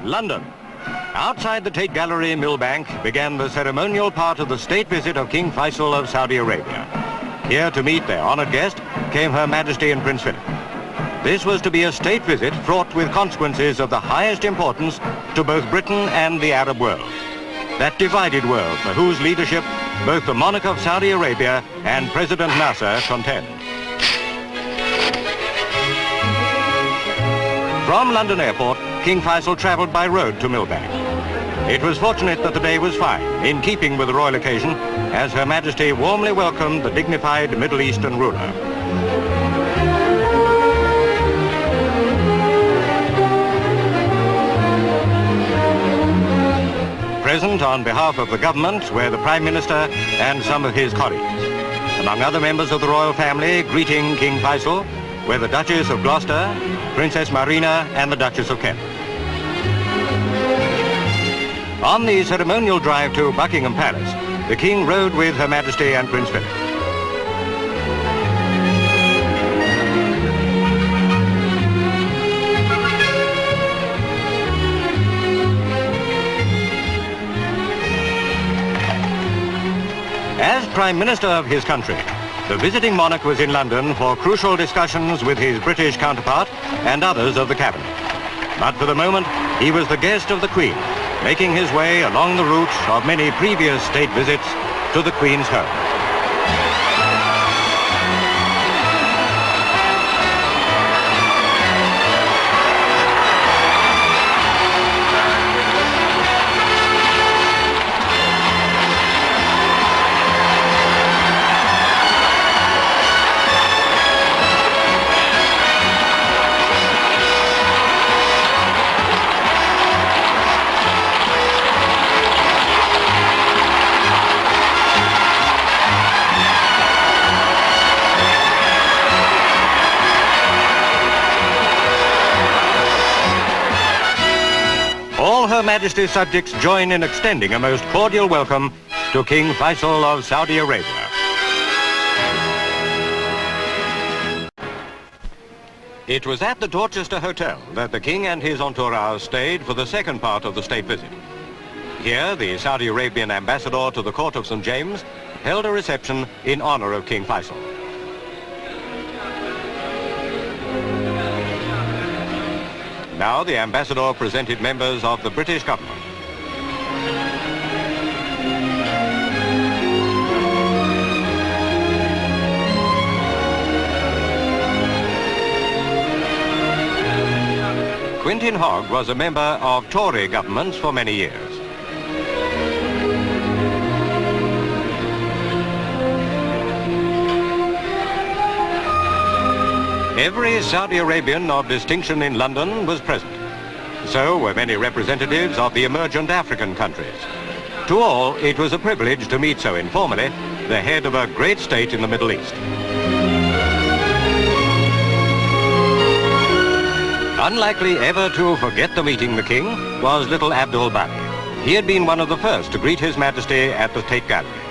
London. Outside the Tate Gallery, Millbank, began the ceremonial part of the state visit of King Faisal of Saudi Arabia. Here to meet their honoured guest came Her Majesty and Prince Philip. This was to be a state visit fraught with consequences of the highest importance to both Britain and the Arab world. That divided world for whose leadership both the monarch of Saudi Arabia and President Nasser contend. From London Airport, King Faisal travelled by road to Millbank. It was fortunate that the day was fine, in keeping with the royal occasion, as Her Majesty warmly welcomed the dignified Middle Eastern ruler. Present on behalf of the government were the Prime Minister and some of his colleagues. Among other members of the royal family greeting King Faisal were the Duchess of Gloucester, Princess Marina and the Duchess of Kent. On the ceremonial drive to Buckingham Palace, the King rode with Her Majesty and Prince Philip. As Prime Minister of his country, the visiting monarch was in London for crucial discussions with his British counterpart and others of the cabinet. But for the moment, he was the guest of the Queen, making his way along the route of many previous state visits to the Queen's home. All Her Majesty's subjects join in extending a most cordial welcome to King Faisal of Saudi Arabia. It was at the Dorchester Hotel that the King and his entourage stayed for the second part of the state visit. Here, the Saudi Arabian ambassador to the court of St. James held a reception in honor of King Faisal. Now the ambassador presented members of the British government. Quintin Hogg was a member of Tory governments for many years. Every Saudi Arabian of distinction in London was present. So were many representatives of the emergent African countries. To all, it was a privilege to meet so informally the head of a great state in the Middle East. Unlikely ever to forget the meeting the King was little Abdul Bari. He had been one of the first to greet His Majesty at the Tate Gallery.